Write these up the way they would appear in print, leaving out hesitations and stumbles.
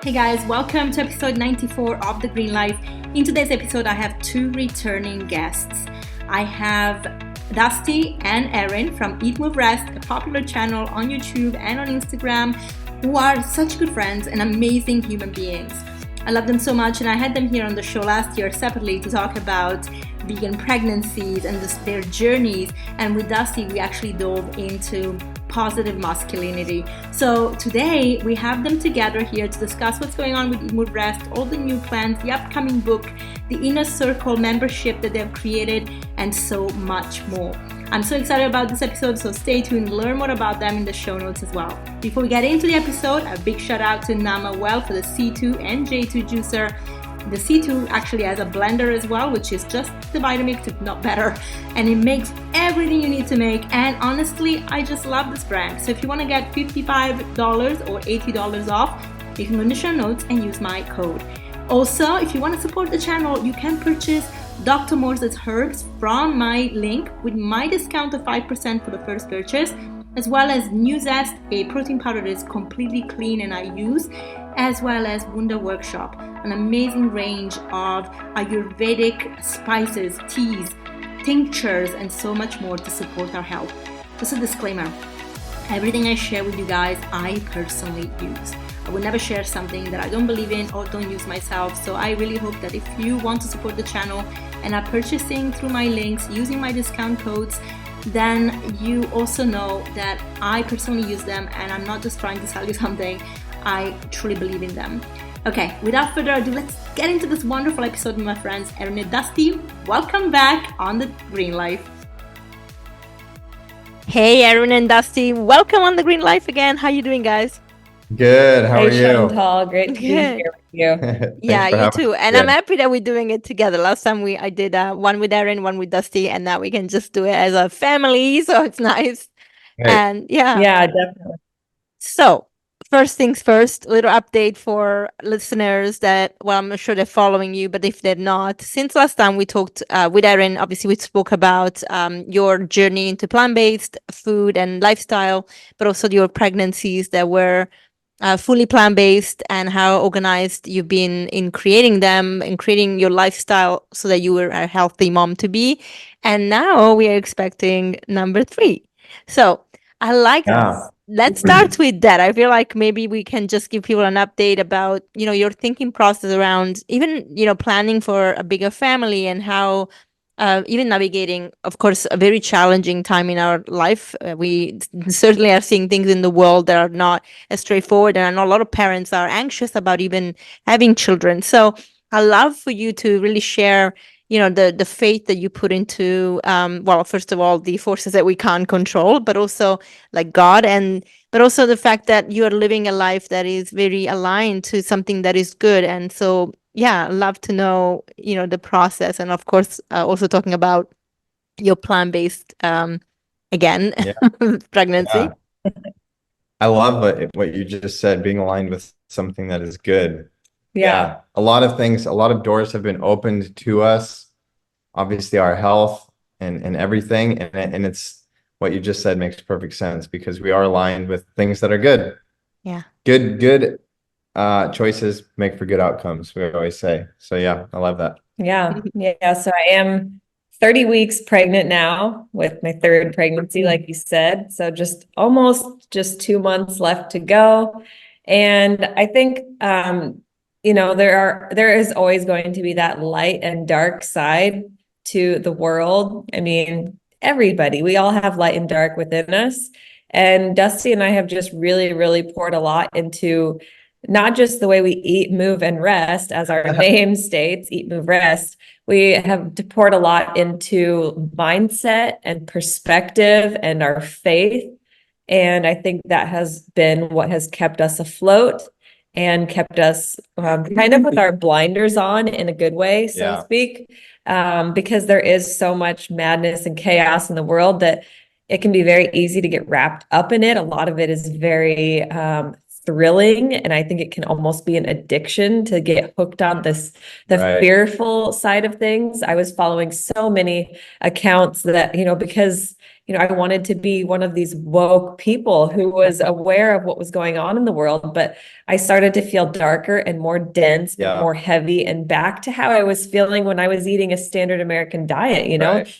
Hey guys, welcome to episode 94 of The Green Life. In today's episode, I have two returning guests. I have Dusty and Erin from Eat, Move, Rest, a popular channel on YouTube and on Instagram, who are such good friends and amazing human beings. I love them so much, and I had them here on the show last year separately to talk about vegan pregnancies and just their journeys. And with Dusty, we actually dove into positive masculinity. So today we have them together here to discuss what's going on with Eat, Move, Rest, all the new plans, the upcoming book, the Inner Circle membership that they've created, and so much more. I'm so excited about this episode, so stay tuned, learn more about them in the show notes as well. Before we get into the episode, a big shout out to Nama Well for the C2 and J2 juicer. The C2 actually has a blender as well, which is just the Vitamix, if not better, and it makes everything you need to make. And honestly, I just love this brand. So if you want to get $55 or $80 off, you can go in the show notes and use my code. Also, if you want to support the channel, you can purchase Dr. Morse's herbs from my link with my discount of 5% for the first purchase, as well as New Zest, a protein powder that is completely clean and I use, as well as Wunda Workshop, an amazing range of Ayurvedic spices, teas, tinctures, and so much more to support our health. Just a disclaimer, everything I share with you guys, I personally use. I would never share something that I don't believe in or don't use myself. So I really hope that if you want to support the channel and are purchasing through my links, using my discount codes, then you also know that I personally use them and I'm not just trying to sell you something. I truly believe in them. Okay, without further ado, let's get into this wonderful episode with my friends Erin and Dusty. Welcome back on The Green Life. Hey, Erin and Dusty, welcome on The Green Life again. How you doing, guys? Good. How are you? Chantal, great to be here with you. Yeah, you too. And I'm happy that we're doing it together. Last time I did one with Erin, one with Dusty, and now we can just do it as a family. So it's nice. Right. And Yeah, definitely. So first things first, a little update for listeners that, well, I'm sure they're following you, but if they're not, since last time we talked with Erin, obviously we spoke about your journey into plant-based food and lifestyle, but also your pregnancies that were fully plant-based and how organized you've been in creating them and creating your lifestyle so that you were a healthy mom to be. And now we are expecting number 3. So I like this. Let's start with that. I feel like maybe we can just give people an update about, your thinking process around even, planning for a bigger family and how even navigating, of course, a very challenging time in our life. We certainly are seeing things in the world that are not as straightforward. And I know a lot of parents are anxious about even having children. So I love for you to really share the faith that you put into, well, first of all, the forces that we can't control, but also like God, but also the fact that you are living a life that is very aligned to something that is good. And so, yeah, love to know, the process. And of course, also talking about your plant-based, again, pregnancy. Yeah. I love what you just said, being aligned with something that is good. Yeah. A lot of things, a lot of doors have been opened to us, obviously our health and everything. And it's what you just said makes perfect sense because we are aligned with things that are good. Yeah. Good choices make for good outcomes, we always say. So yeah, I love that. Yeah. So I am 30 weeks pregnant now with my third pregnancy, like you said. So just 2 months left to go. And I think, there is always going to be that light and dark side to the world. I mean, everybody, we all have light and dark within us. And Dusty and I have just really, really poured a lot into not just the way we eat, move, and rest, as our name states, eat, move, rest. We have poured a lot into mindset and perspective and our faith. And I think that has been what has kept us afloat and kept us kind of with our blinders on in a good way, so to speak, because there is so much madness and chaos in the world that it can be very easy to get wrapped up in it. A lot of it is very thrilling, and I think it can almost be an addiction to get hooked on the fearful side of things. I was following so many accounts that, because I wanted to be one of these woke people who was aware of what was going on in the world, but I started to feel darker and more dense and more heavy, and back to how I was feeling when I was eating a standard American diet.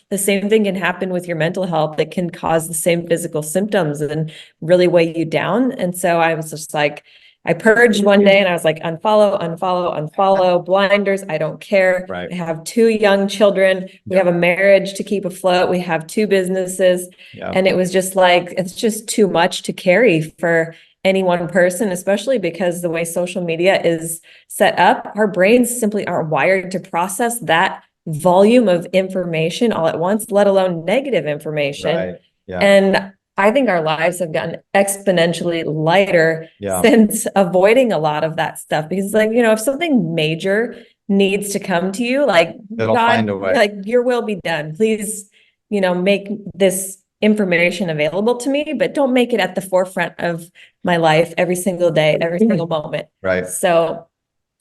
The same thing can happen with your mental health. It can cause the same physical symptoms and really weigh you down. And so I was just like, I purged one day and I was like, unfollow, blinders. I don't care. Right. I have 2 young children. We have a marriage to keep afloat. We have 2 businesses. And it was just like, it's just too much to carry for any one person, especially because the way social media is set up, our brains simply aren't wired to process that volume of information all at once, let alone negative information. Right. Yeah. And I think our lives have gotten exponentially lighter since avoiding a lot of that stuff, because like, if something major needs to come to you, like it'll find a way. Like your will be done. Please, make this information available to me, but don't make it at the forefront of my life every single day, every single moment. Right. So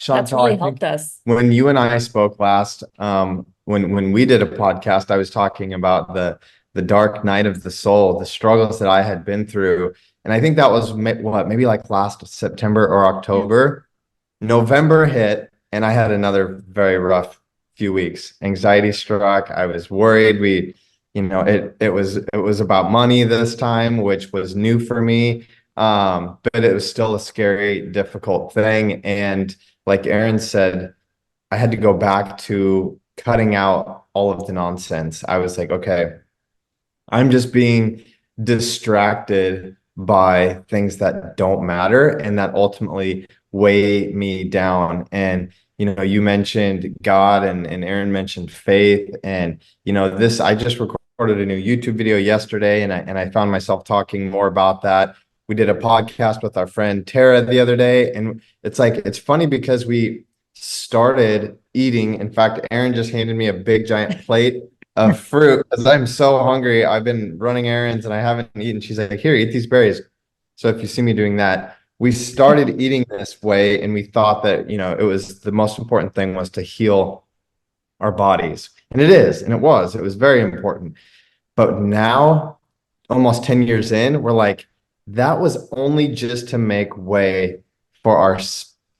that's really helped us. When you and I spoke last, when we did a podcast, I was talking about the dark night of the soul, the struggles that I had been through. And I think that was maybe like last September or October. November hit and I had another very rough few weeks. Anxiety struck. I was worried. It was about money this time, which was new for me. But it was still a scary, difficult thing. And like Erin said, I had to go back to cutting out all of the nonsense. I was like, okay, I'm just being distracted by things that don't matter and that ultimately weigh me down. And, you mentioned God and Erin mentioned faith. And, I just recorded a new YouTube video yesterday and I found myself talking more about that. We did a podcast with our friend Tara the other day. And it's funny because we started eating. In fact, Erin just handed me a big giant plate of fruit because I'm so hungry. I've been running errands and I haven't eaten. She's like, here, eat these berries. So if you see me doing that, we started eating this way and we thought that, it was the most important thing was to heal our bodies. And it is, and it was very important. But now, almost 10 years in, we're like, that was only just to make way for our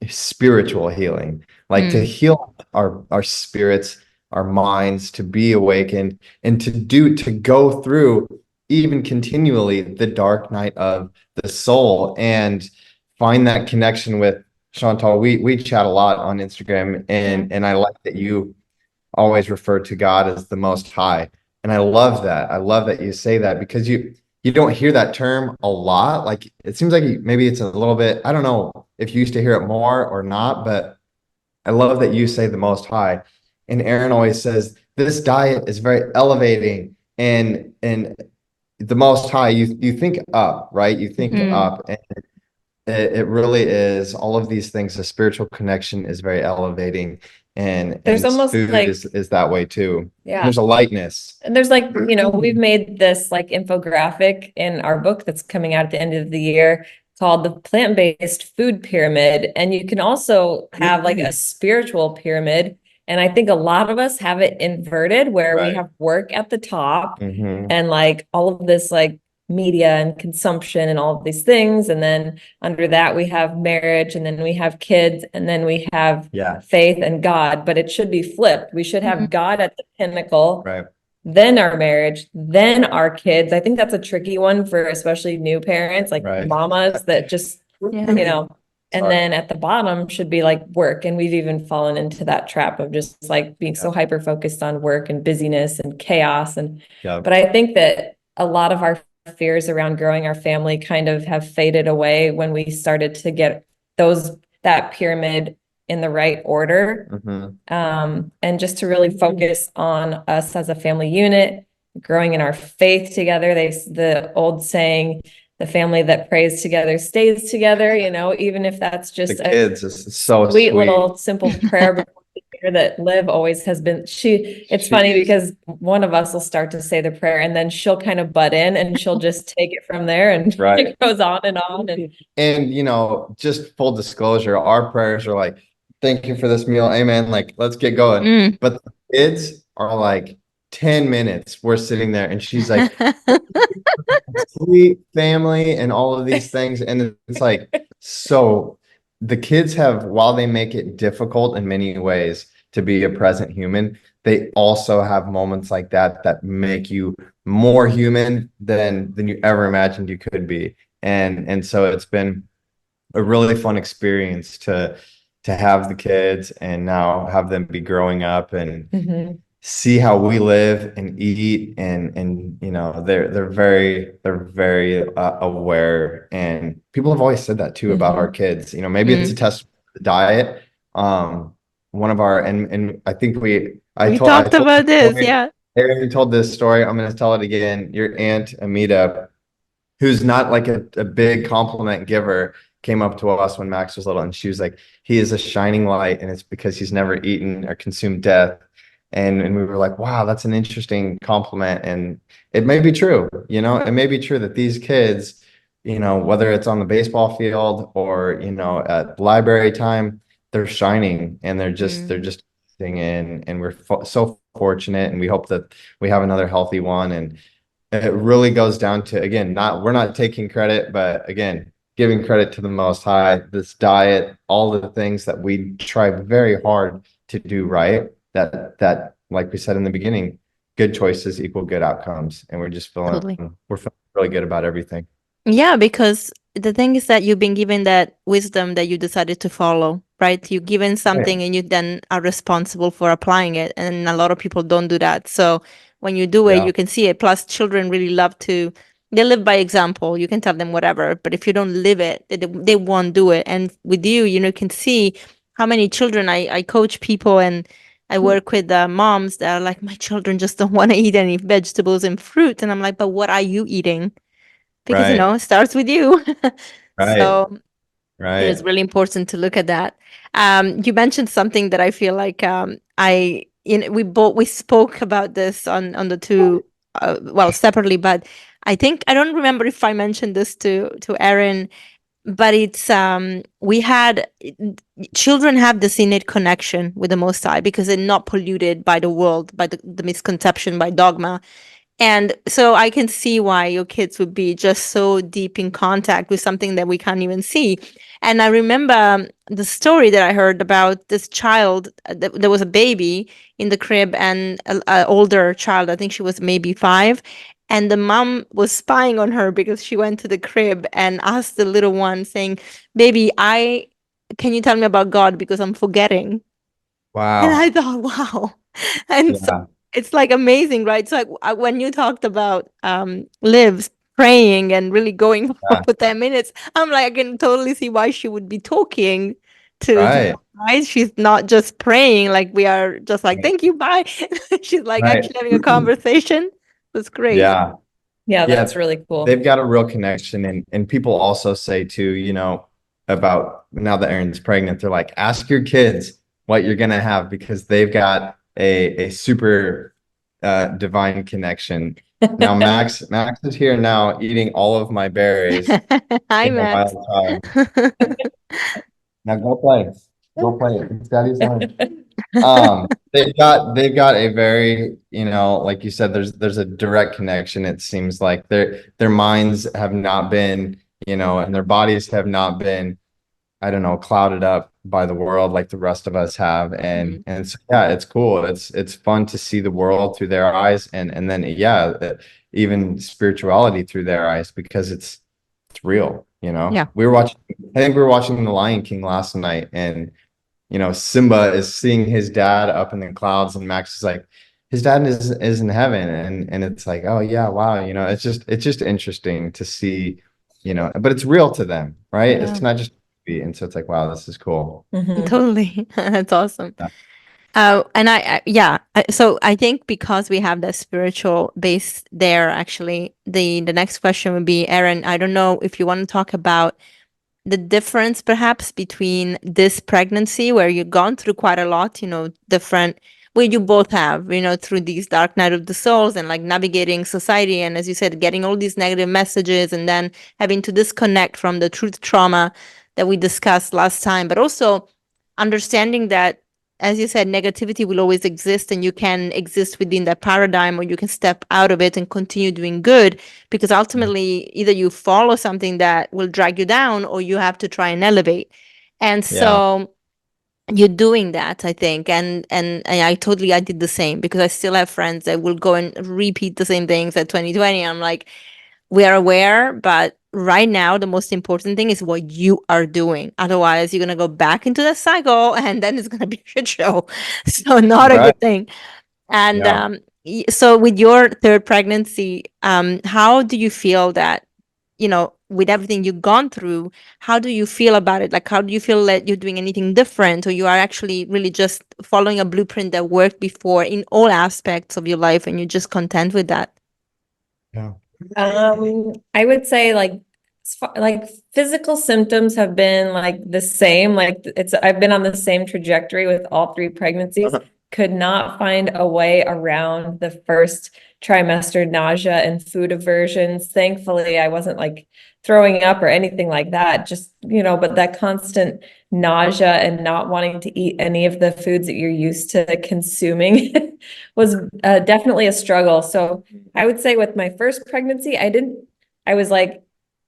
spiritual healing, like to heal our spirits, our minds, to be awakened, and to go through even continually the dark night of the soul and find that connection with Chantal. We chat a lot on Instagram, and I like that you always refer to God as the Most High. And I love that. I love that you say that because you don't hear that term a lot. Like it seems like maybe it's a little bit, I don't know if you used to hear it more or not, but I love that you say the Most High. And Erin always says this diet is very elevating and the Most High, you think up, right? You think up, and it really is all of these things. The spiritual connection is very elevating, and there's almost food like is that way too. Yeah, there's a lightness, and there's like we've made this like infographic in our book that's coming out at the end of the year called the plant-based food pyramid, and you can also have like a spiritual pyramid. And I think a lot of us have it inverted where we have work at the top and like all of this like media and consumption and all of these things. And then under that, we have marriage, and then we have kids, and then we have faith and God. But it should be flipped. We should have God at the pinnacle, then our marriage, then our kids. I think that's a tricky one for especially new parents, like mamas that just, and then at the bottom should be like work. And we've even fallen into that trap of just like being so hyper focused on work and busyness and chaos. And but I think that a lot of our fears around growing our family kind of have faded away when we started to get that pyramid in the right order. And just to really focus on us as a family unit, growing in our faith together. The old saying, the family that prays together stays together, even if that's just the kids is so sweet little simple prayer before dinner that Liv always has been. It's funny because one of us will start to say the prayer and then she'll kind of butt in and she'll just take it from there, and it goes on and on. And just full disclosure, our prayers are like, thank you for this meal, amen, like let's get going. But the kids are like, 10 minutes we're sitting there and she's like, sweet family and all of these things. And it's like, so the kids have, while they make it difficult in many ways to be a present human, they also have moments like that that make you more human than you ever imagined you could be. And so it's been a really fun experience to have the kids and now have them be growing up and see how we live and eat, and you know, they're very aware, and people have always said that too about our kids. You know, maybe it's a test of the diet. One of our, and I think We I talked told about this this, story. yeah. Erin told this story. I'm going to tell it again. Your aunt Amita, who's not like a big compliment giver, came up to us when Max was little, and she was like, he is a shining light, and it's because he's never eaten or consumed death. And we were like, wow, that's an interesting compliment. And it may be true, you know, it may be true that these kids, you know, whether it's on the baseball field or, you know, at library time, they're shining, and they're just singing, and we're so fortunate, and we hope that we have another healthy one. And it really goes down to, again, we're not taking credit, but again, giving credit to the Most High, this diet, all the things that we try very hard to do right, that like we said in the beginning, good choices equal good outcomes. And we're just Totally. we're feeling really good about everything. Yeah, because the thing is that you've been given that wisdom that you decided to follow, right? You're given something and you then are responsible for applying it. And a lot of people don't do that. So when you do it, Yeah. you can see it. Plus, children really love they live by example. You can tell them whatever, but if you don't live it, they won't do it. And with you, you can see how many children I coach people, and I work with moms that are like, my children just don't want to eat any vegetables and fruit. And I'm like, but what are you eating? Because, Right. it starts with you. Right. So it is Right. really important to look at that. You mentioned something that I feel like we spoke about this on the two, well, separately, but I think I don't remember if I mentioned this to Erin, but it's we had children have this innate connection with the Most High because they're not polluted by the world, by the misconception, by dogma. And so I can see why your kids would be just so deep in contact with something that we can't even see. And I remember the story that I heard about this child. There was a baby in the crib and an older child. I think she was maybe 5. And the mom was spying on her because she went to the crib and asked the little one, saying, "Baby, can you tell me about God because I'm forgetting?" And I Wow. thought, wow. And so Yeah. it's like amazing, right? So when you talked about Liv's praying and really going Yeah. for 10 minutes, I'm like, I can totally see why she would be talking to Right. God, right? She's not just praying like we are just like, thank you, bye. She's like Right. actually having a conversation. That's great. Yeah. Yeah, Yeah, that's really cool. they've got a real connection, and people also say too, you know, about now that Erin's pregnant, they're like, ask your kids what you're gonna have because they've got a super divine connection. Now Max is here now eating all of my berries Hi, in a Max. wild time. Now go play. Go play. It's daddy's line. They've got a very, you know, like you said, there's a direct connection. It seems like their minds have not been, you know, and their bodies have not been, I don't know, clouded up by the world like the rest of us have. And so, yeah, it's cool. It's fun to see the world through their eyes, and then even spirituality through their eyes, because it's real, you know. Yeah. I think we were watching The Lion King last night, and you know, Simba is seeing his dad up in the clouds, and Max is like, his dad is in heaven, and it's like, oh yeah, wow, you know, it's just interesting to see, you know, but it's real to them, right? Yeah. It's not just, and so it's like, wow, this is cool. Totally. That's awesome. Yeah. And so I think because we have the spiritual base there, actually, the next question would be, Erin, I don't know if you want to talk about the difference perhaps between this pregnancy where you've gone through quite a lot, different, where you both have, through these dark night of the souls and like navigating society. And as you said, getting all these negative messages and then having to disconnect from the truth trauma that we discussed last time, but also understanding that as you said, negativity will always exist, and you can exist within that paradigm, or you can step out of it and continue doing good, because ultimately either you follow something that will drag you down, or you have to try and elevate. And Yeah. so you're doing that, I think. And I totally, I did the same, because I still have friends that will go and repeat the same things at 2020. I'm like, we are aware, but right now the most important thing is what you are doing. Otherwise, you're gonna go back into the cycle, and then it's gonna be a shit show. So not a Right. good thing. And Yeah. so with your third pregnancy, how do you feel that, with everything you've gone through, how do you feel about it? Like, how do you feel that you're doing anything different, or you are actually really just following a blueprint that worked before in all aspects of your life, and you're just content with that? Yeah. I would say like like physical symptoms have been like the same. Like I've been on the same trajectory with all three pregnancies. Could not find a way around the first trimester nausea and food aversions. Thankfully, I wasn't like throwing up or anything like that. Just, but that constant nausea and not wanting to eat any of the foods that you're used to consuming was definitely a struggle. So I would say with my first pregnancy, I was like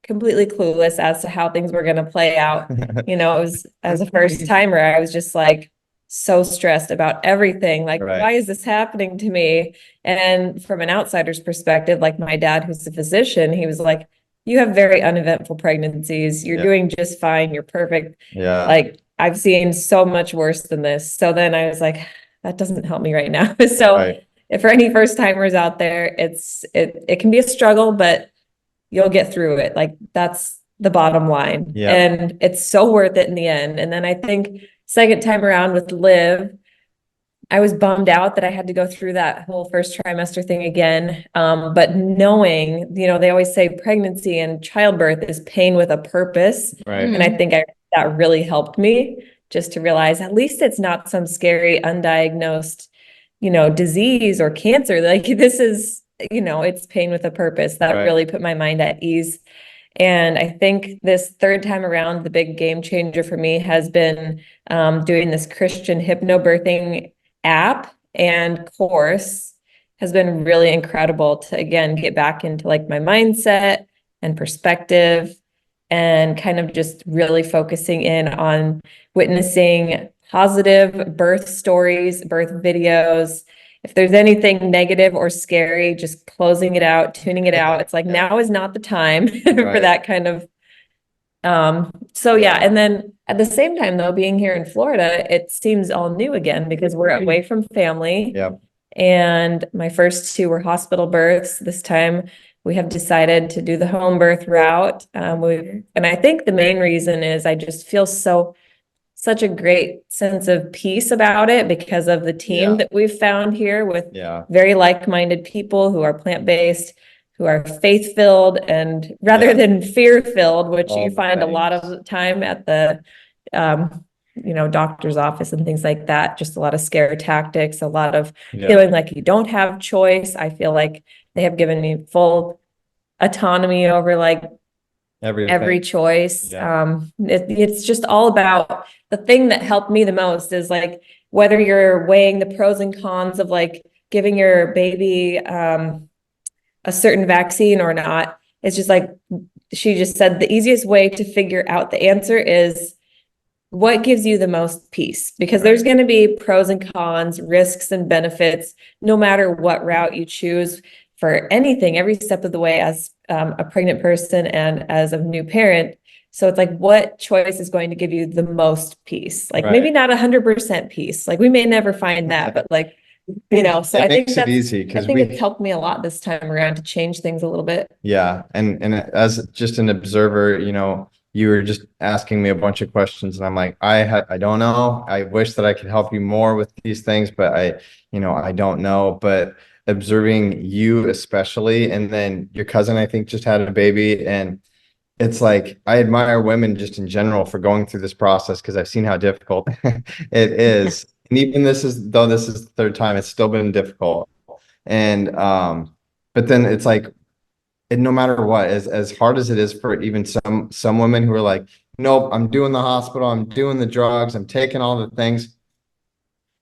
completely clueless as to how things were going to play out. It was, as a first timer, I was just like so stressed about everything. Like, Right. why is this happening to me? And from an outsider's perspective, like my dad, who's a physician, he was like, you have very uneventful pregnancies. You're doing just fine. You're perfect. Yeah. Like, I've seen so much worse than this. So then I was like, that doesn't help me right now. So Right. if for any first timers out there, it can be a struggle, but you'll get through it. Like, that's the bottom line. Yeah. And it's so worth it in the end. And then I think second time around with Liv, I was bummed out that I had to go through that whole first trimester thing again. But knowing, they always say pregnancy and childbirth is pain with a purpose. Right. And I think that really helped me just to realize at least it's not some scary undiagnosed, disease or cancer. Like, this is, it's pain with a purpose. That Right. really put my mind at ease. And I think this third time around, the big game changer for me has been doing this Christian hypnobirthing app and course. Has been really incredible to, again, get back into like my mindset and perspective, and kind of just really focusing in on witnessing positive birth stories, birth videos. If there's anything negative or scary, just closing it out, tuning it out. It's like, now is not the time for Right. that kind of. So yeah. And then at the same time, though, being here in Florida, it seems all new again because we're away from family. Yep. And my first two were hospital births. This time we have decided to do the home birth route. And I think the main reason is I just feel such a great sense of peace about it because of the team that we've found here with very like-minded people who are plant-based, who are faith-filled, and rather than fear-filled, which you find a lot of the time at the doctor's office and things like that. Just a lot of scare tactics, a lot of feeling like you don't have choice. I feel like they have given me full autonomy over like every choice. It's just all about the thing that helped me the most is like whether you're weighing the pros and cons of like giving your baby a certain vaccine or not. It's just like she just said, the easiest way to figure out the answer is what gives you the most peace, because there's going to be pros and cons, risks and benefits, no matter what route you choose for anything, every step of the way as a pregnant person and as a new parent. So it's like, what choice is going to give you the most peace? Like maybe not 100% peace. Like we may never find that, but like, so I think that's easy because I think it's helped me a lot this time around to change things a little bit. Yeah. And as just an observer, you were just asking me a bunch of questions and I'm like, I don't know. I wish that I could help you more with these things, but I don't know. But observing you especially, and then your cousin, I think, just had a baby, and it's like I admire women just in general for going through this process because I've seen how difficult it is. And even this is the third time, it's still been difficult. And but then it's like, no matter what, as hard as it is for even some women who are like, nope, I'm doing the hospital, I'm doing the drugs, I'm taking all the things.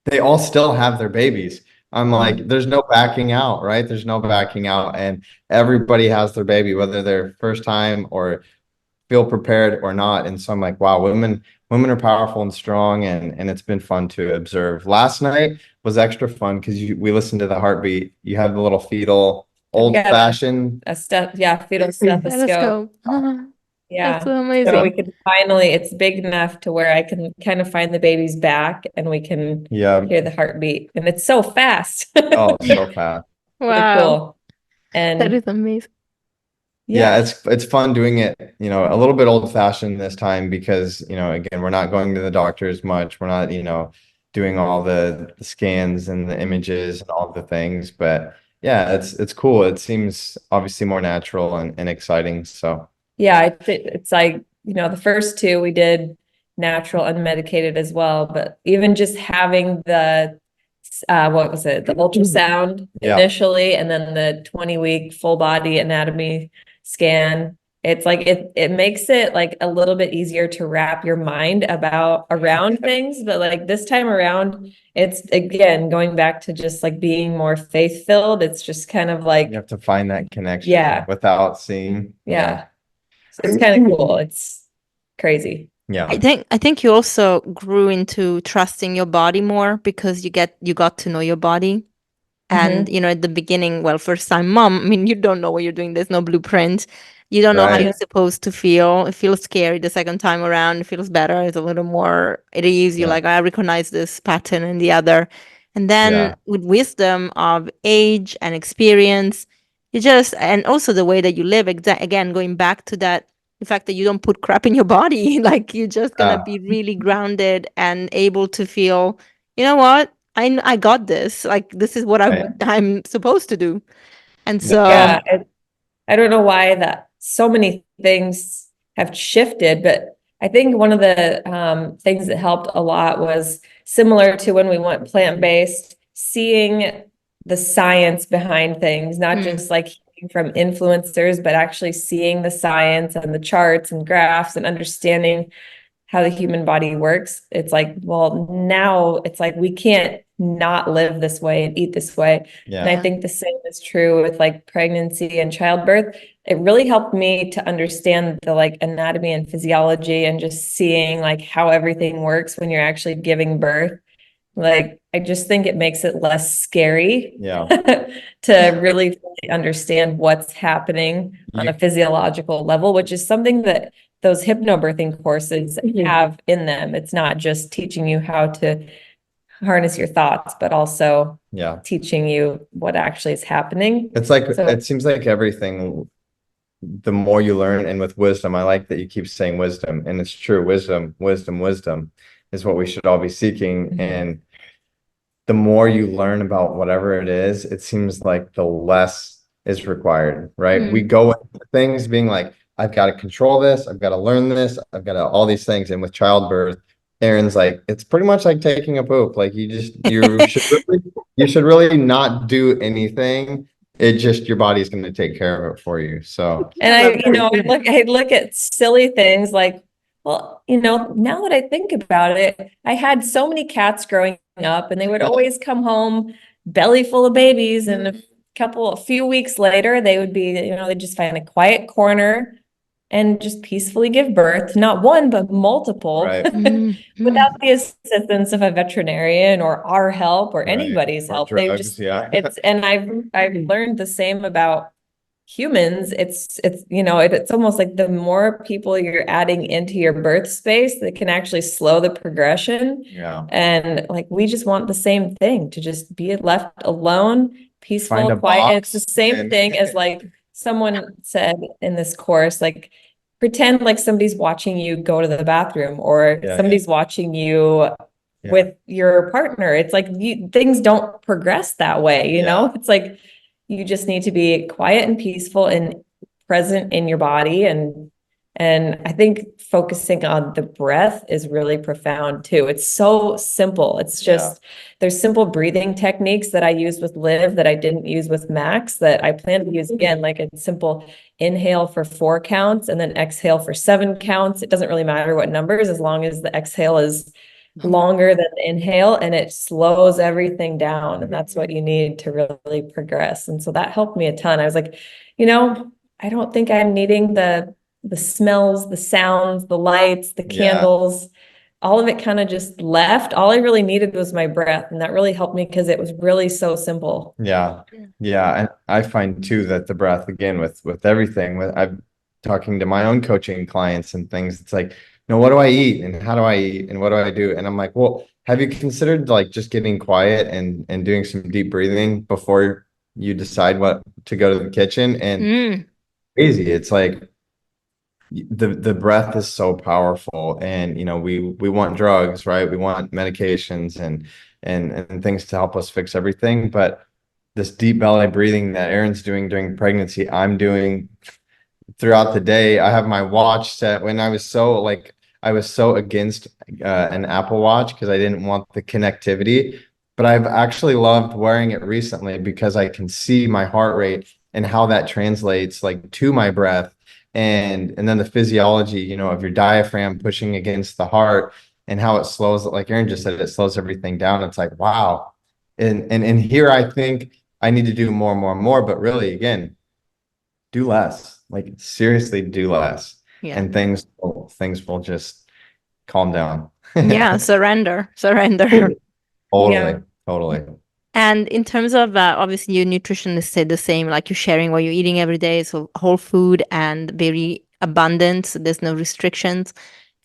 they all still have their babies. I'm like, there's no backing out, right? There's no backing out. And everybody has their baby, whether they're first time or feel prepared or not. And so I'm like, wow, women are powerful and strong, and it's been fun to observe. Last night was extra fun because we listened to the heartbeat. You have the little fetal old fashioned fetal stethoscope. Yeah. That's so So amazing. we could finally, it's big enough to where I can kind of find the baby's back and we can Yeah. hear the heartbeat. And it's so fast. Oh, so fast. Really Wow. cool. That And is amazing. Yeah, it's fun doing it, a little bit old fashioned this time because, again, we're not going to the doctor as much. We're not, doing all the scans and the images and all the things. But yeah, it's cool. It seems obviously more natural and exciting. So yeah, it's like, the first two we did natural unmedicated as well, but even just having the what was it? The ultrasound Yeah. initially, and then the 20-week full body anatomy scan. It's like it makes it like a little bit easier to wrap your mind around things. But like this time around, it's again going back to just like being more faith-filled. It's just kind of like you have to find that connection Yeah. without seeing. yeah. It's kind of cool. It's crazy. Yeah. I think you also grew into trusting your body more because you got to know your body. And at the beginning, well, first time mom, I mean, you don't know what you're doing. There's no blueprint. You don't know how Right. you're supposed to feel. It feels scary the second time around. It feels better. It's a little more at ease. You're Yeah. like, I recognize this pattern and the other. And then Yeah. with wisdom of age and experience, and also the way that you live, again, going back to that, the fact that you don't put crap in your body, like you're just gonna be really grounded and able to feel, you know what? I got this. Like this is what Right. I'm supposed to do. And so Yeah, I don't know why that so many things have shifted, but I think one of the things that helped a lot was similar to when we went plant-based, seeing the science behind things, not just like hearing from influencers, but actually seeing the science and the charts and graphs and understanding how the human body works. It's like, well, now it's like we can't not live this way and eat this way. Yeah. And I think the same is true with like pregnancy and childbirth. It really helped me to understand the like anatomy and physiology and just seeing like how everything works when you're actually giving birth. Like, I just think it makes it less scary Yeah. to really fully understand what's happening on a physiological level, which is something that those hypnobirthing courses have in them. It's not just teaching you how to harness your thoughts, but also Yeah. teaching you what actually is happening. It's like, So- it seems like everything, the more you learn, and with wisdom, I like that you keep saying wisdom, and it's true. Wisdom is what we should all be seeking. And the more you learn about whatever it is, it seems like the less is required, right? We go into things being like, I've got to control this, I've got to learn this, I've got to all these things. And with childbirth, Erin's like, it's pretty much like taking a poop. Like you should really not do anything. It just, your body's going to take care of it for you. So, And I look at silly things like, well, now that I think about it, I had so many cats growing up and they would always come home belly full of babies. And a few weeks later, they would be, they'd just find a quiet corner and just peacefully give birth, not one, but multiple, right. without the assistance of a veterinarian or our help or Right. anybody's Or help. drugs, They would just, yeah. and I've learned the same about humans. It's almost like the more people you're adding into your birth space, that can actually slow the progression. Yeah. And like, we just want the same thing, to just be left alone, peaceful, Find a quiet. And box it's the same and- thing as like someone said in this course, like pretend like somebody's watching you go to the bathroom or Yeah, somebody's watching you with your partner. It's like things don't progress that way, you know? It's like you just need to be quiet and peaceful and present in your body. And I think focusing on the breath is really profound too. It's so simple. It's just, there's simple breathing techniques that I use with Liv that I didn't use with Max that I plan to use again, like a simple inhale for 4 counts and then exhale for 7 counts. It doesn't really matter what numbers, as long as the exhale is longer than the inhale, and it slows everything down. And that's what you need to really progress. And so that helped me a ton. I was like, I don't think I'm needing the smells, the sounds, the lights, the candles. All of it kind of just left. All I really needed was my breath. And that really helped me because it was really so simple. Yeah. And I find too that the breath, again, with everything, I'm talking to my own coaching clients and things, it's like, what do I eat and how do I eat and what do I do? And I'm like, well, have you considered like just getting quiet and doing some deep breathing before you decide what to go to the kitchen? And crazy. It's like the breath is so powerful, and we want drugs, right? We want medications and things to help us fix everything. But this deep belly breathing that Erin's doing during pregnancy, I'm doing throughout the day. I have my watch set when I was so against an Apple Watch because I didn't want the connectivity, but I've actually loved wearing it recently because I can see my heart rate and how that translates like to my breath, and then the physiology, of your diaphragm pushing against the heart and how it slows, like Erin just said, it slows everything down. It's like, wow. And here I think I need to do more and more and more, but really, again, do less. Like seriously, do less. Yeah. And things will just calm down. Yeah, surrender. Totally. And in terms of obviously your nutritionist said the same, like you're sharing what you're eating every day, so whole food and very abundant, so there's no restrictions.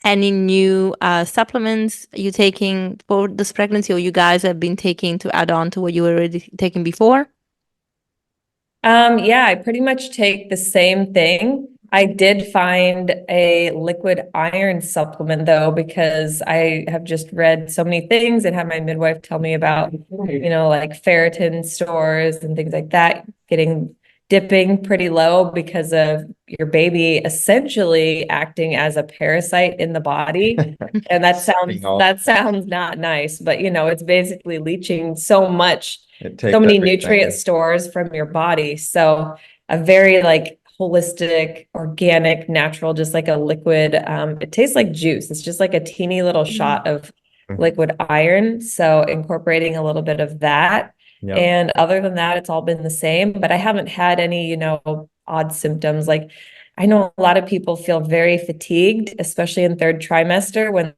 Any new supplements you taking for this pregnancy, or you guys have been taking to add on to what you were already taking before? Yeah, I pretty much take the same thing. I did find a liquid iron supplement though, because I have just read so many things and had my midwife tell me about, like ferritin stores and things like that, dipping pretty low because of your baby essentially acting as a parasite in the body. And that sounds not nice, but it's basically leaching so many nutrient stores from your body. So a very like holistic, organic, natural, just like a liquid. It tastes like juice. It's just like a teeny little shot of liquid iron. So incorporating a little bit of that. Yep. And other than that, it's all been the same, but I haven't had any, odd symptoms. Like I know a lot of people feel very fatigued, especially in third trimester when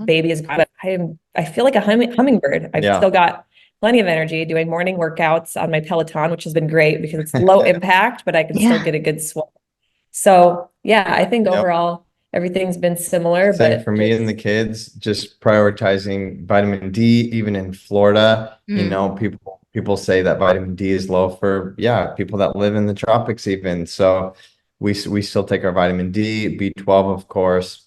baby is, but I feel like a hummingbird. I've still got plenty of energy doing morning workouts on my Peloton, which has been great because it's low impact, but I can still get a good sweat. So I think overall everything's been similar. Same but for me and the kids, just prioritizing vitamin D, even in Florida. People say that vitamin D is low for people that live in the tropics even. So we still take our vitamin D, B12, of course,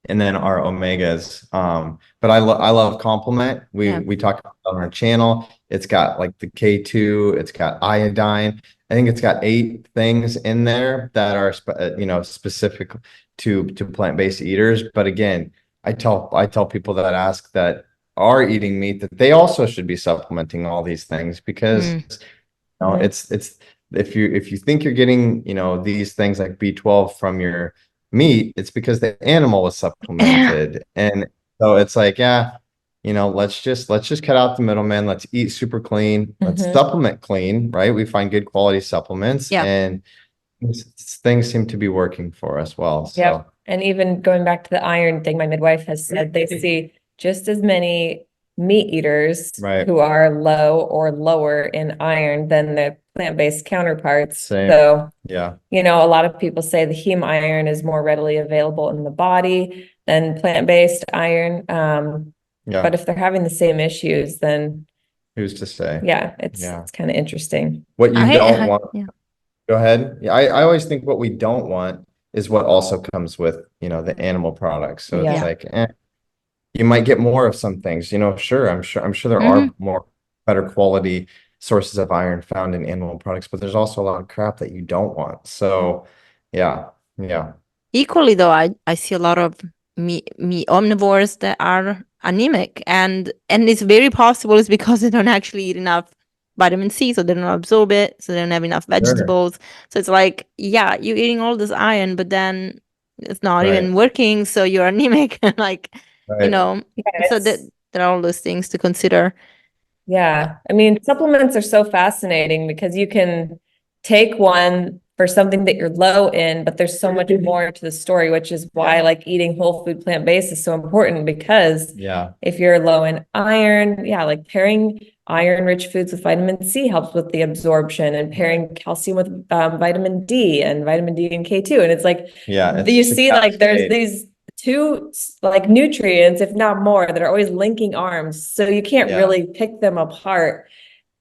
and then our omegas. But I love complement. We talk about it on our channel. It's got like the K2, it's got iodine. I think it's got 8 things in there that are specific to plant-based eaters. But again, I tell people that ask that are eating meat that they also should be supplementing all these things because it's if you think you're getting these things like B12 from your meat, it's because the animal was supplemented. And so it's like, let's just cut out the middleman. Let's eat super clean. Let's supplement clean, right? We find good quality supplements and things seem to be working for us well. So and even going back to the iron thing, my midwife has said they see just as many meat eaters who are low or lower in iron than the plant-based counterparts. So a lot of people say the heme iron is more readily available in the body than plant-based iron. But if they're having the same issues, then who's to say? It's kind of interesting. What you don't want. Go ahead. I always think what we don't want is what also comes with the animal products. So it's like you might get more of some things. Sure, I'm sure there are more better quality sources of iron found in animal products, but there's also a lot of crap that you don't want. So Equally though, I see a lot of meat omnivores that are anemic, and it's very possible it's because they don't actually eat enough vitamin C, so they don't absorb it, so they don't have enough vegetables. So it's like, you're eating all this iron, but then it's not Right. even working, so you're anemic. Like, you Right. know, Yeah, so that there are all those things to consider. yeah. I mean, supplements are so fascinating because you can take one for something that you're low in, but there's so much more to the story, which is why like eating whole food plant-based is so important, because Yeah. if you're low in iron, yeah, like pairing iron-rich foods with vitamin C helps with the absorption, and pairing calcium with vitamin D and vitamin D and K2. And it's like, Yeah. you It's just a see like there's cascade. these two like nutrients, if not more, that are always linking arms. So you can't Yeah. really pick them apart,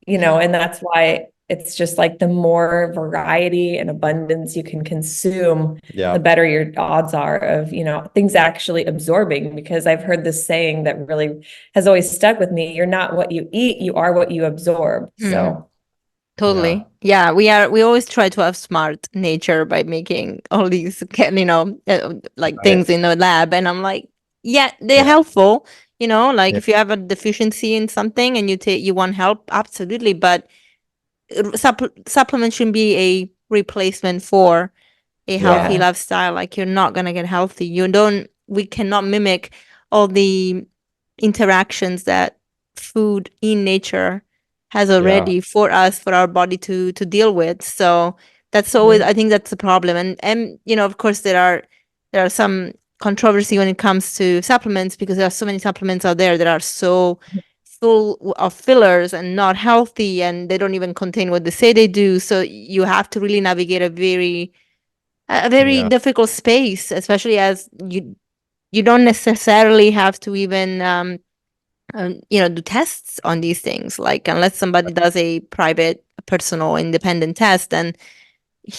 and that's why it's just like the more variety and abundance you can consume, Yeah. the better your odds are of, things actually absorbing. Because I've heard this saying that really has always stuck with me. You're not what you eat, you are what you absorb. So Totally. Yeah, we always try to outsmart nature by making all these, like things Right. in the lab. And I'm like, yeah, they're Yeah. helpful. Like Yeah. if you have a deficiency in something and you want help, absolutely. But supplement shouldn't be a replacement for a healthy Yeah. lifestyle. Like you're not gonna get healthy. We cannot mimic all the interactions that food in nature has Yeah. already for us, for our body to deal with. So that's always, I think that's the problem. And of course there are some controversy when it comes to supplements, because there are so many supplements out there that are so full of fillers and not healthy, and they don't even contain what they say they do. So you have to really navigate a very Yeah. difficult space, especially as you don't necessarily have to even do tests on these things, like unless somebody does a private, personal, independent test, and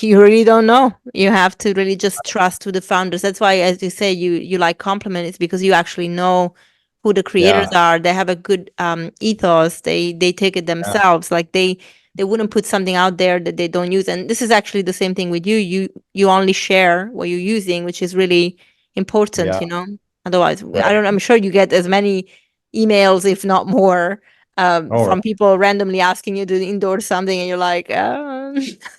you really don't know. You have to really just trust to the founders. That's why, as you say, you like Compliment. It's because you actually know who the creators Yeah. are. They have a good ethos. They take it themselves. Like they wouldn't put something out there that they don't use. And this is actually the same thing with you. You only share what you're using, which is really important. Yeah. Otherwise, Right. I'm sure you get as many emails, if not more, Oh, from people randomly asking you to endorse something, and you're like,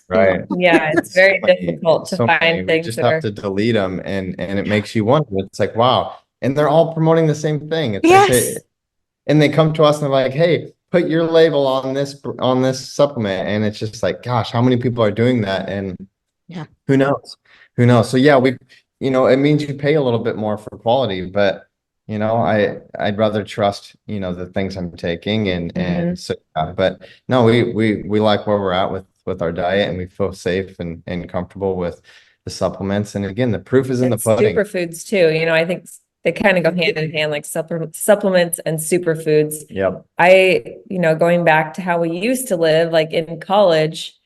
right. Yeah, it's So very many, difficult to so many. find We things just that have are. to delete them, and it makes you wonder. It's like, wow. And they're all promoting the same thing. It's like Yes. and they come to us and they're like, hey, put your label on this supplement. And it's just like, gosh, how many people are doing that? And Yeah. who knows? Who knows? So yeah, it means you pay a little bit more for quality, but I'd rather trust, the things I'm taking, and so but no, we like where we're at with our diet, and we feel safe and comfortable with the supplements. And again, the proof is in the And pudding. superfoods too. I think they kind of go hand in hand, like supplements and superfoods. Yep. Going back to how we used to live, like in college,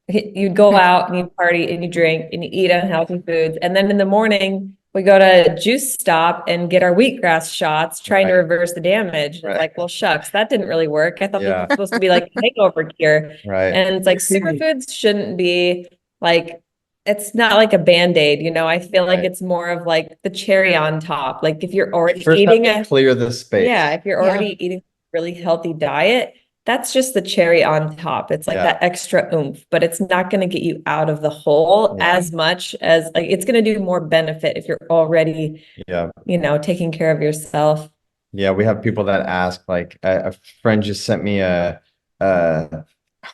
you'd go out and you party and you drink and you eat unhealthy foods. And then in the morning, we go to a juice stop and get our wheatgrass shots, trying to Right. reverse the damage. Right. It's like, well, shucks, that didn't really work. I thought this Yeah. was supposed to be like a hangover cure. Right. And it's like superfoods shouldn't be like, it's not like a Band-Aid, I feel like Right. it's more of like the cherry on top. Like if you're already First have eating to clear the space. if you're already eating a really healthy diet, that's just the cherry on top. It's like that extra oomph, but it's not going to get you out of the hole as much as, like, it's going to do more benefit if you're already, taking care of yourself. Yeah, we have people that ask, like a friend just sent me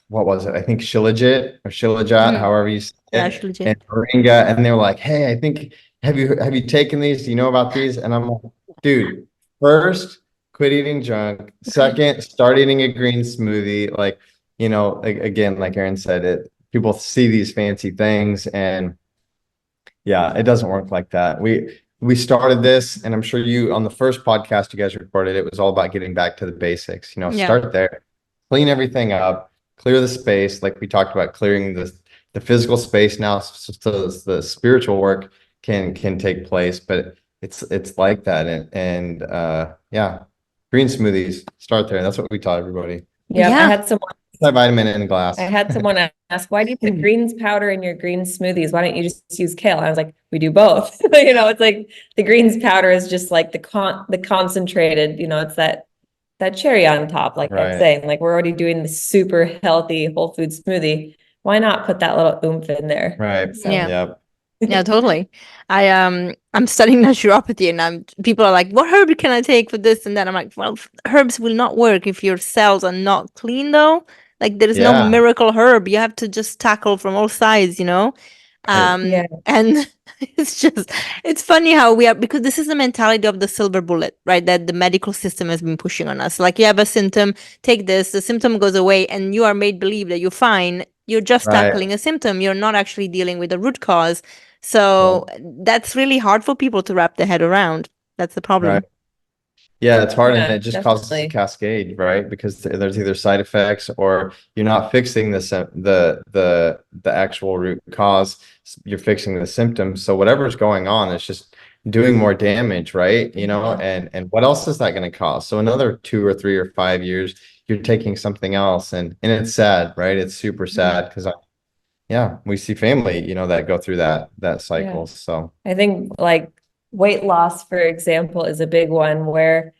what was it? I think Shilajit or Shilajit, however you say Yeah, it, Shilajit. and Moringa, and they were like, hey, I think have you taken these? Do you know about these? And I'm like, dude, first, quit eating junk. Second, start eating a green smoothie. Like, again, like Erin said, people see these fancy things, and yeah, it doesn't work like that. We started this, and I'm sure on the first podcast you guys recorded, it was all about getting back to the basics. Start there, clean everything up, clear the space, like we talked about, clearing the physical space now, so the spiritual work can take place. But it's like that, and yeah, green smoothies, start there. That's what we taught everybody. Yeah, I had someone Vitamin in a glass. I had someone ask, why do you put greens powder in your green smoothies? Why don't you just use kale? And I was like, we do both. It's like the greens powder is just like the concentrated, it's that cherry on top, like I'm saying. Like, we're already doing the super healthy whole food smoothie. Why not put that little oomph in there? Right. So, Yeah. Yeah, totally. I'm studying naturopathy, and people are like, "What herb can I take for this and that?" I'm like, "Well, herbs will not work if your cells are not clean, though. Like, there is no Yeah, miracle herb. You have to just tackle from all sides, you know." right. Yeah. And it's funny how we are, because this is the mentality of the silver bullet, right? That the medical system has been pushing on us. Like, you have a symptom, take this, the symptom goes away, and you are made believe that you're fine. You're just Right. tackling a symptom. You're not actually dealing with the root cause. Yeah. So that's really hard for people to wrap their head around. That's the problem. Right. Yeah, it's hard and Yeah, it just causes a definitely. cascade, right? Because there's either side effects or you're not fixing the actual root cause. You're fixing the symptoms. So whatever's going on, it's just doing more damage, right? You know, and what else is that going to cause? So another 2 or 3 or 5 years, you're taking something else, and it's sad, right? It's super sad because yeah, we see family, you know, that go through that cycle. So I think like weight loss, for example, is a big one where,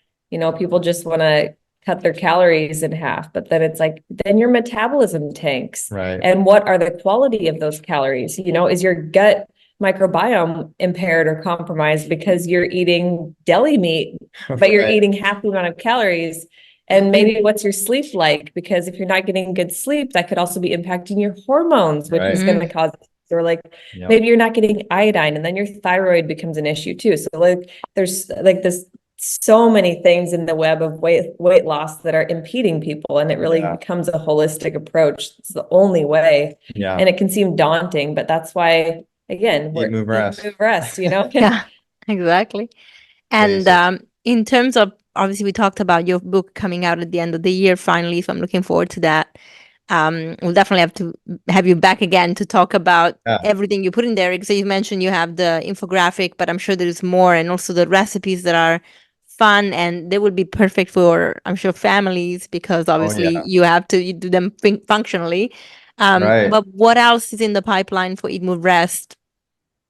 people just want to cut their calories in half, but then it's like, then your metabolism tanks. right, And what are the quality of those calories? Is your gut microbiome impaired or compromised because you're eating deli meat, but you're right, eating half the amount of calories? And maybe what's your sleep like? Because if you're not getting good sleep, that could also be impacting your hormones, which is right. going to cause, or like Yep. maybe you're not getting iodine, and then your thyroid becomes an issue too. So like there's like this so many things in the web of weight loss that are impeding people, and it really Yeah. becomes a holistic approach. It's the only way, Yeah. and it can seem daunting, but that's why, again, Eat, move, rest. move, rest, Yeah, exactly. And Basics. in terms of, obviously, we talked about your book coming out at the end of the year finally, so I'm looking forward to that. We'll definitely have to have you back again to talk about Yeah. everything you put in there. So you mentioned you have the infographic, but I'm sure there's more, and also the recipes that are fun, and they would be perfect for, I'm sure, families, because obviously yeah. you do them functionally. Right. But what else is in the pipeline for Eat, Move, Rest?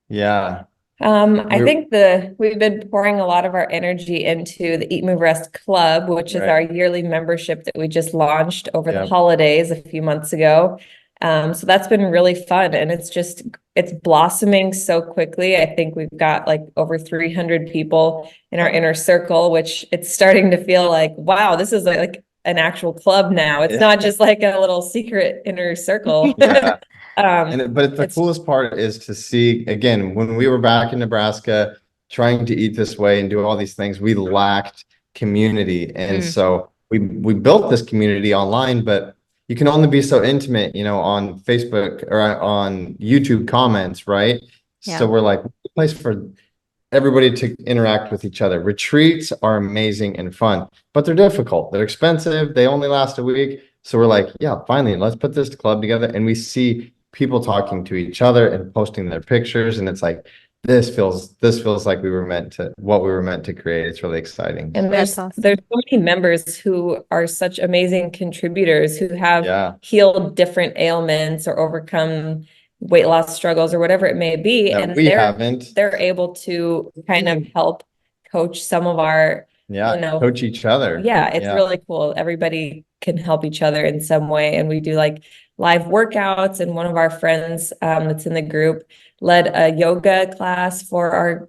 Yeah. I think we've been pouring a lot of our energy into the Eat, Move, Rest Club, which is Right. our yearly membership that we just launched over the Yep. holidays a few months ago. So that's been really fun, and it's blossoming so quickly. I think we've got like over 300 people in our inner circle, which it's starting to feel like, wow, this is like an actual club now. It's Yeah. not just like a little secret inner circle. Yeah. But the it's- coolest part is to see, again, when we were back in Nebraska trying to eat this way and do all these things, we lacked community. And so we built this community online, but you can only be so intimate, you know, on Facebook or on YouTube comments, right? Yeah. So we're like, a place for everybody to interact with each other. Retreats are amazing and fun, but they're difficult. They're expensive. They only last a week. So we're like, yeah, finally, let's put this club together. And we see people talking to each other and posting their pictures. And it's like, this feels like what we were meant to create. It's really exciting. And That's there's awesome. so many members who are such amazing contributors who have Yeah. healed different ailments or overcome weight loss struggles or whatever it may be. That And we haven't. they're able to kind of help coach some of our, Yeah. you know, Coach each other. yeah, it's Yeah. really cool. Everybody can help each other in some way. And we do like live workouts. And one of our friends that's in the group led a yoga class for our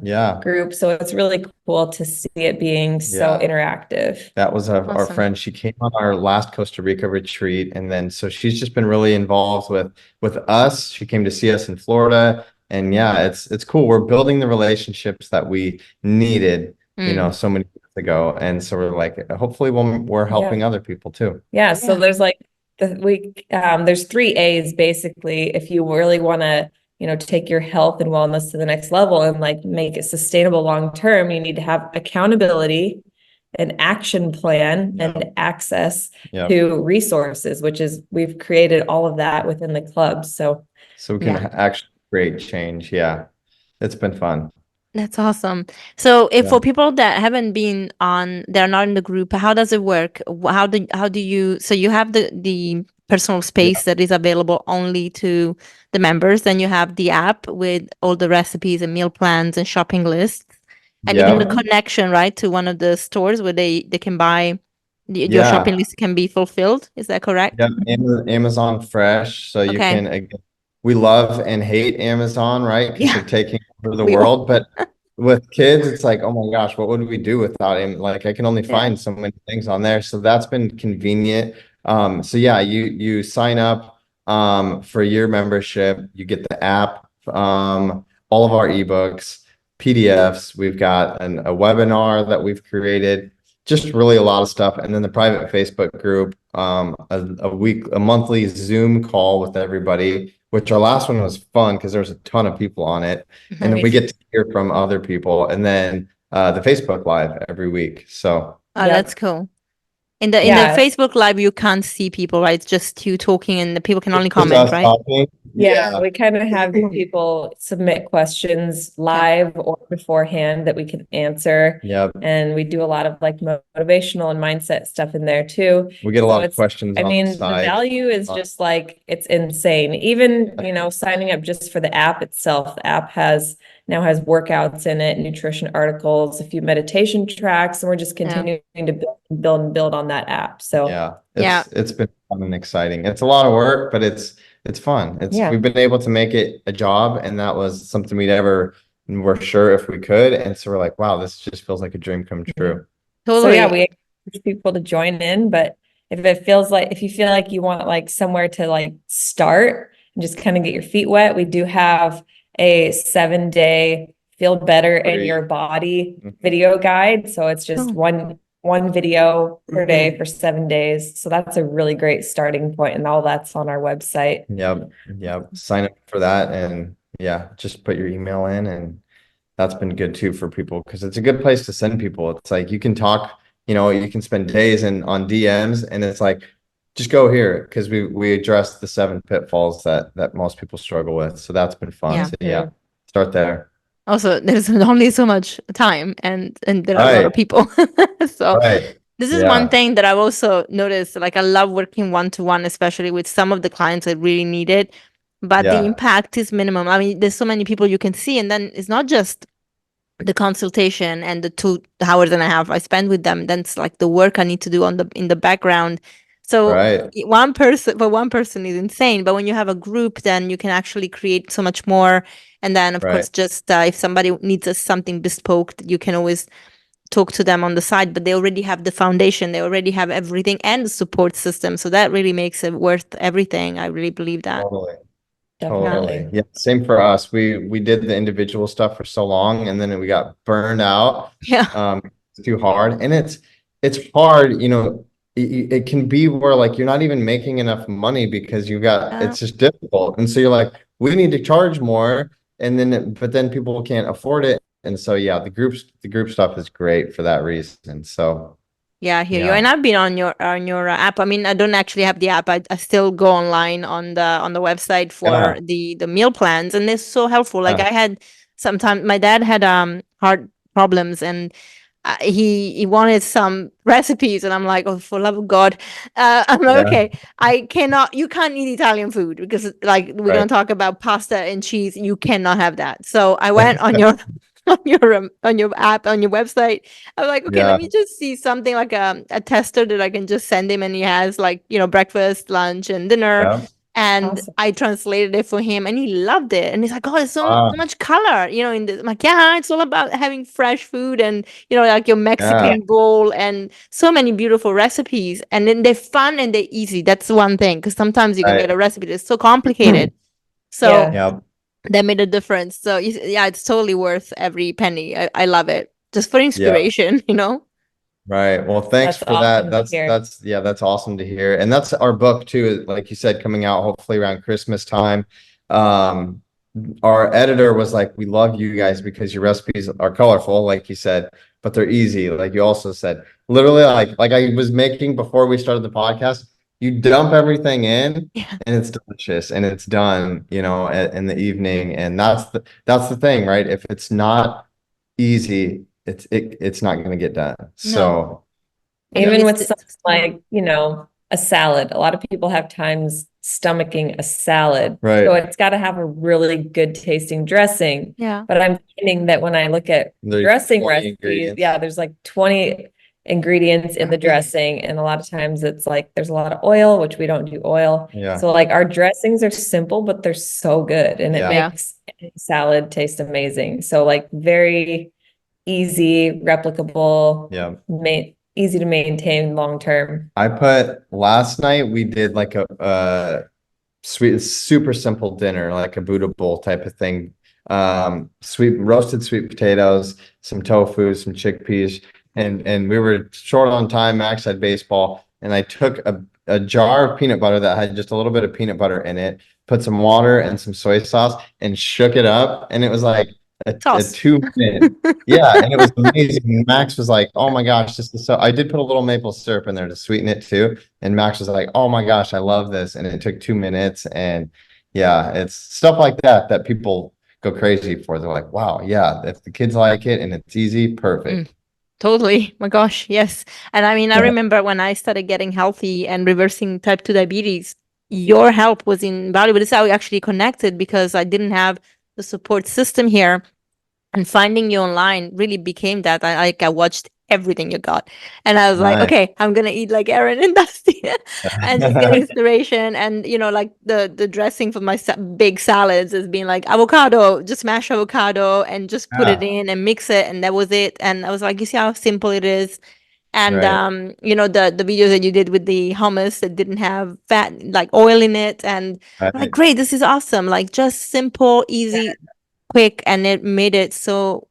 Yeah. group. So it's really cool to see it being so Yeah. interactive. That was our Awesome. friend. She came on our last Costa Rica retreat, and then so she's just been really involved with us. She came to see us in Florida, and yeah, it's cool. We're building the relationships that we needed, you know, so many years ago, and so we're like, hopefully, we're helping other people too. Yeah. So Yeah. there's like there's 3 A's basically. If you really want to, take your health and wellness to the next level and like make it sustainable long term, you need to have accountability, an action plan, and access Yeah. to resources, which is we've created all of that within the club. So So we can Yeah. actually create change. Yeah, it's been fun. That's awesome. So if Yeah. for people that haven't been on, they're not in the group, how does it work? How do you, so you have the personal space that is available only to the members, then you have the app with all the recipes and meal plans and shopping lists, and Yeah. even the connection, right, to one of the stores where they can buy, your Yeah. shopping list can be fulfilled. Is that correct? Yeah, Amazon Fresh, so you Okay. can we love and hate Amazon, right? Because they're taking over the We all- world. But with kids, it's like, oh my gosh, what would we do without him? Like I can only find so many things on there. So that's been convenient. So yeah, you sign up for a year membership, you get the app, all of our ebooks, PDFs. We've got a webinar that we've created, just really a lot of stuff. And then the private Facebook group, a monthly Zoom call with everybody, which our last one was fun because there was a ton of people on it. And then we get to hear from other people. And then the Facebook Live every week. So that's cool. In the Facebook Live, you can't see people, right? It's just you talking, and the people can only comment, right? Yeah, we kind of have people submit questions live or beforehand that we can answer. Yep. And we do a lot of like motivational and mindset stuff in there too. We get a lot of questions. I mean, the value is just like, it's insane. Even, signing up just for the app itself. The app now has workouts in it, nutrition articles, a few meditation tracks, and we're just continuing to build on that app. So it's been fun and exciting. It's a lot of work, but it's fun. We've been able to make it a job, and that was something we're sure if we could. And so we're like, wow, this just feels like a dream come true. Totally. So we encourage people to join in, but if you feel like you want like somewhere to like start and just kind of get your feet wet, we do have a 7-day feel better in your body video guide. So it's just one video per day for 7 days. So that's a really great starting point, and all that's on our website. Yep. Sign up for that, and just put your email in, and that's been good too for people because it's a good place to send people. It's like you can talk, you can spend days on DMs, and it's like, just go here because we address the 7 pitfalls that most people struggle with. So that's been fun. So start there. Also, there's only so much time, and there are a lot of people. So this is one thing that I've also noticed. Like, I love working one-to-one, especially with some of the clients that really need it. But the impact is minimum. I mean, there's so many people you can see, and then it's not just the consultation and the 2 hours and a half I spend with them. Then it's like the work I need to do in the background. So one person is insane, but when you have a group, then you can actually create so much more. And then, of course, just if somebody needs something bespoke, you can always talk to them on the side, but they already have the foundation. They already have everything and the support system. So that really makes it worth everything. I really believe that. Totally. Yeah. Same for us. We did the individual stuff for so long, and then we got burned out. It's too hard. And it's hard, it can be where like you're not even making enough money because it's just difficult. And so you're like, we need to charge more. But then people can't afford it. And so, the group stuff is great for that reason. So I hear you. And I've been on your app. I mean, I don't actually have the app. I still go online on the website for the meal plans, and they're so helpful. Like I had sometimes my dad had heart problems, and he wanted some recipes, and I'm like, oh, for love of God, I'm like, okay, you can't eat Italian food because like we're gonna talk about pasta and cheese. You cannot have that. So I went on your on your app, on your website. I was like, okay, let me just see something like a tester that I can just send him, and he has like breakfast, lunch, and dinner. And I translated it for him, and he loved it. And he's like, oh, there's so much color, in the, I'm like, it's all about having fresh food and, like your Mexican bowl and so many beautiful recipes. And then they're fun and they're easy. That's one thing. Because sometimes you can get a recipe that's so complicated. So that made a difference. So it's totally worth every penny. I love it. Just for inspiration, Right. Well, thanks for that. That's awesome to hear. And that's our book too, like you said, coming out hopefully around Christmas time. Our editor was like, we love you guys because your recipes are colorful, like you said, but they're easy. Like you also said, literally like I was making before we started the podcast, you dump everything in and it's delicious and it's done, in the evening. And that's the thing, right? If it's not easy, it's not going to get done. So even with something like, a salad, a lot of people have times stomaching a salad. Right. So it's got to have a really good tasting dressing. Yeah. But I'm finding that when I look at dressing recipes, there's like 20, ingredients in the dressing. And a lot of times it's like there's a lot of oil, which we don't do oil. Yeah. So like our dressings are simple, but they're so good. And it Yeah. makes any salad taste amazing. So like very easy, replicable, Yeah. easy to maintain long term. Last night we did like a sweet, super simple dinner, like a Buddha bowl type of thing. Roasted sweet potatoes, some tofu, some chickpeas, and we were short on time. Max had baseball, and I took a jar of peanut butter that had just a little bit of peanut butter in it, put some water and some soy sauce, and shook it up, and it was like a 2 minute. Yeah, and it was amazing. Max was like, "Oh my gosh, this is so." I did put a little maple syrup in there to sweeten it too, and Max was like, "Oh my gosh, I love this," and it took 2 minutes, and yeah, it's stuff like that people go crazy for. They're like, "Wow, yeah, if the kids like it and it's easy, perfect." Totally. My gosh, yes. And I mean, I Yeah. remember when I started getting healthy and reversing type 2 diabetes, your help was invaluable. This is how we actually connected, because I didn't have the support system here. And finding you online really became that. I watched everything you got, and I was like, Nice. okay, I'm gonna eat like Erin and Dusty, and just get inspiration. And like the dressing for my big salads has been like avocado, just mash avocado and just put it in and mix it, and that was it. And I was like, you see how simple it is. And Right. the videos that you did with the hummus that didn't have fat, like oil in it, and I'm like, Right. great, this is awesome, like just simple, easy, quick, and it made it so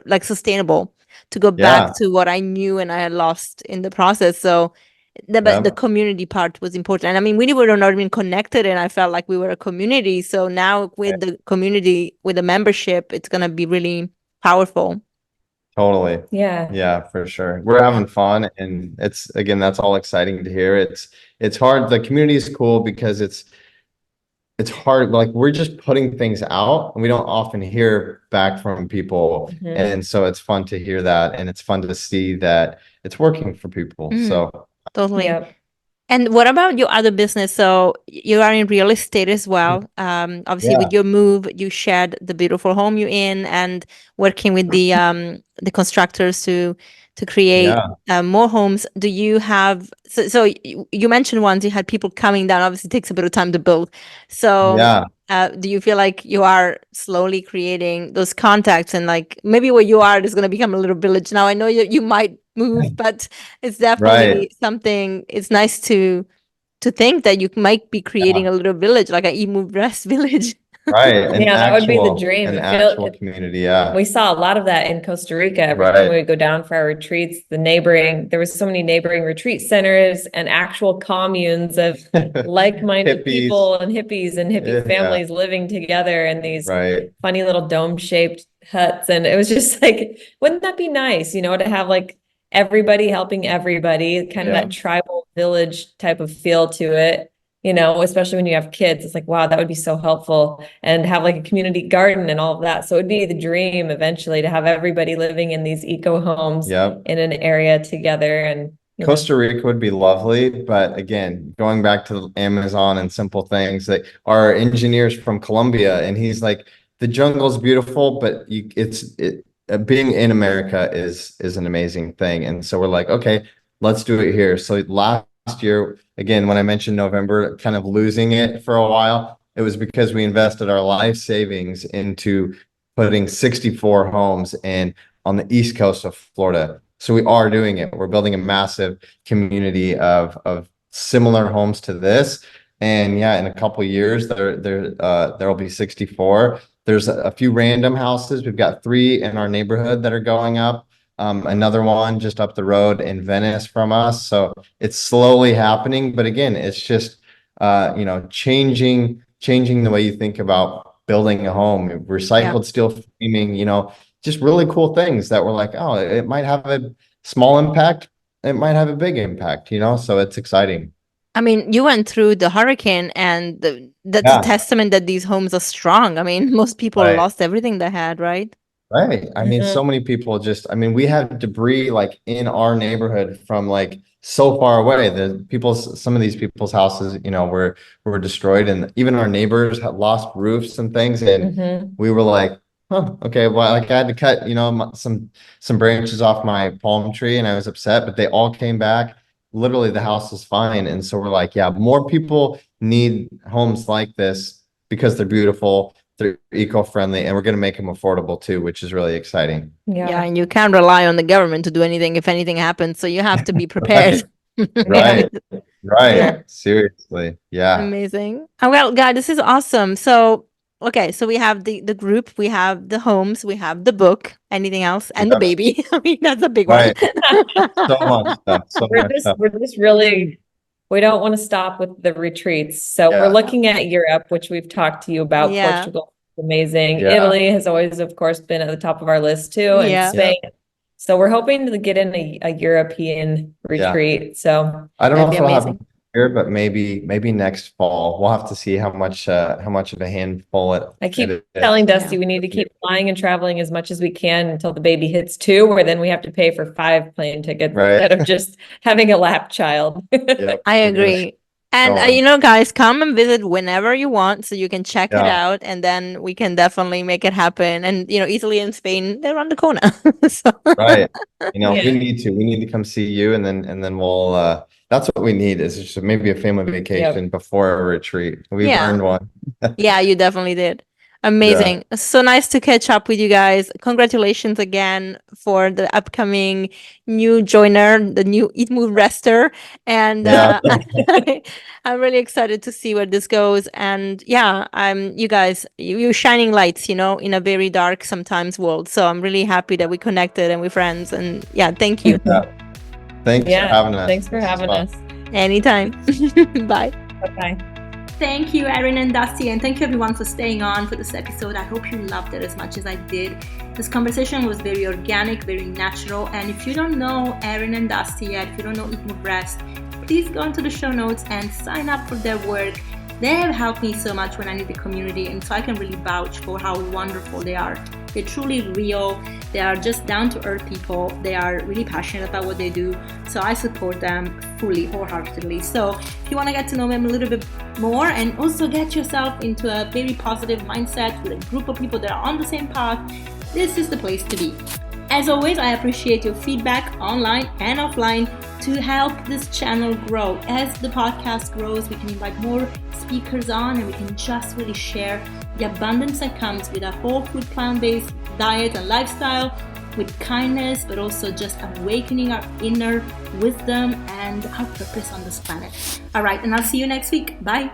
like sustainable to go back Yeah. to what I knew and I had lost in the process. So but the Yep. community part was important. And I mean, we were not even connected, and I felt like we were a community. So now with the community, with the membership, it's gonna be really powerful. Totally. Yeah. Yeah, for sure. We're having fun, and it's, again, that's all exciting to hear. It's hard. The community is cool because it's hard. Like, we're just putting things out, and we don't often hear back from people. Mhm. And so it's fun to hear that, and it's fun to see that it's working for people. So Totally. Yep. And what about your other business? So you are in real estate as well. Obviously, yeah, with your move, you shared the beautiful home you're in, and working with the constructors to create yeah, more homes. Do you have so you mentioned once you had people coming down. Obviously, it takes a bit of time to build. So yeah. do you feel like you are slowly creating those contacts, and like maybe where you are is going to become a little village now? I know you might move, but it's definitely Right, something. It's nice to think that you might be creating yeah, a little village, like a move rest village. right. Yeah, that would be the dream. An It actual community. Yeah, We saw a lot of that in Costa Rica. Every time right. we would go down for our retreats, there was so many neighboring retreat centers and actual communes of like-minded Hippies. people and hippies and hippie Yeah, families living together in these right. funny little dome-shaped huts. And it was just like, wouldn't that be nice, to have like everybody helping everybody, kind of Yeah. that tribal village type of feel to it. Especially when you have kids, it's like, wow, that would be so helpful, and have like a community garden and all of that. So it'd be the dream eventually to have everybody living in these eco homes Yep. in an area together. And Costa Rica would be lovely, but again, going back to Amazon and simple things, that our engineers from Colombia, and he's like, the jungle's beautiful, but being in America is an amazing thing. And so we're like, okay, let's do it here. So last year, again, when I mentioned November, kind of losing it for a while, it was because we invested our life savings into putting 64 homes on the east coast of Florida. So we are doing it. We're building a massive community of similar homes to this. And yeah, in a couple of years, there'll be 64. There's a few random houses. We've got 3 in our neighborhood that are going up. Another one just up the road in Venice from us. So it's slowly happening. But again, it's just changing the way you think about building a home. Recycled steel framing, just really cool things that we're like, oh, it might have a small impact. It might have a big impact, so it's exciting. I mean, you went through the hurricane, and that's a testament that these homes are strong. I mean, most people Right. lost everything they had, right? Right. I mean, so many people we have debris like in our neighborhood from like so far away. Some of these people's houses, were destroyed, and even our neighbors had lost roofs and things. And we were like, huh, okay, well, like I had to cut, some branches off my palm tree and I was upset, but they all came back. Literally, the house is fine. And so we're like, yeah, more people need homes like this because they're beautiful, they're eco-friendly, and we're going to make them affordable too, which is really exciting. Yeah, and you can't rely on the government to do anything if anything happens. So you have to be prepared. Right. Right. Yeah. Seriously. Yeah. Amazing. Oh, well, God, this is awesome. So, okay, so we have the group, we have the homes, we have the book, anything else, and the Yeah. baby. I mean, that's a big Right. one. So much stuff. So much stuff. We're just really, we don't want to stop with the retreats. So Yeah. we're looking at Europe, which we've talked to you about. Yeah. Portugal is amazing. Yeah. Italy has always, of course, been at the top of our list too, and Yeah. Spain. So we're hoping to get in a European retreat. So I don't know That'd if be we'll have amazing. it here, but maybe next fall. We'll have to see how much of a handful I keep it is. telling Dusty Yeah. we need to keep flying and traveling as much as we can until the baby hits 2, where then we have to pay for 5 plane tickets Right. instead of just having a lap child. Yep. I We're gonna agree. And go on. guys, come and visit whenever you want, so you can check it Yeah. out, and then we can definitely make it happen. And Italy and Spain, they're around the corner. So Right. Yeah. We need to come see you, and then we'll that's what we need, is just maybe a family vacation before a retreat. We've Yeah. earned one. yeah, you definitely did. Amazing. So nice to catch up with you guys. Congratulations again for the upcoming new joiner, the new Eat Move Rester. And Yeah. I'm really excited to see where this goes. And yeah, you guys, you're shining lights, in a very dark sometimes world. So I'm really happy that we connected and we're friends. And yeah, thank you. Yeah. Thanks for having us. Thanks for This is having fun. us. Anytime. Bye. Bye-bye. Thank you, Erin and Dusty, and thank you everyone for staying on for this episode. I hope you loved it as much as I did. This conversation was very organic, very natural, and if you don't know Erin and Dusty yet, if you don't know Eat Move Rest, please go into the show notes and sign up for their work. They have helped me so much when I need the community, and so I can really vouch for how wonderful they are. They're truly real. They are just down-to-earth people. They are really passionate about what they do, so I support them fully, wholeheartedly. So if you want to get to know them a little bit more and also get yourself into a very positive mindset with a group of people that are on the same path, this is the place to be. As always, I appreciate your feedback online and offline to help this channel grow. As the podcast grows, we can invite more speakers on, and we can just really share the abundance that comes with a whole food, plant-based diet and lifestyle, with kindness, but also just awakening our inner wisdom and our purpose on this planet. All right, and I'll see you next week. Bye.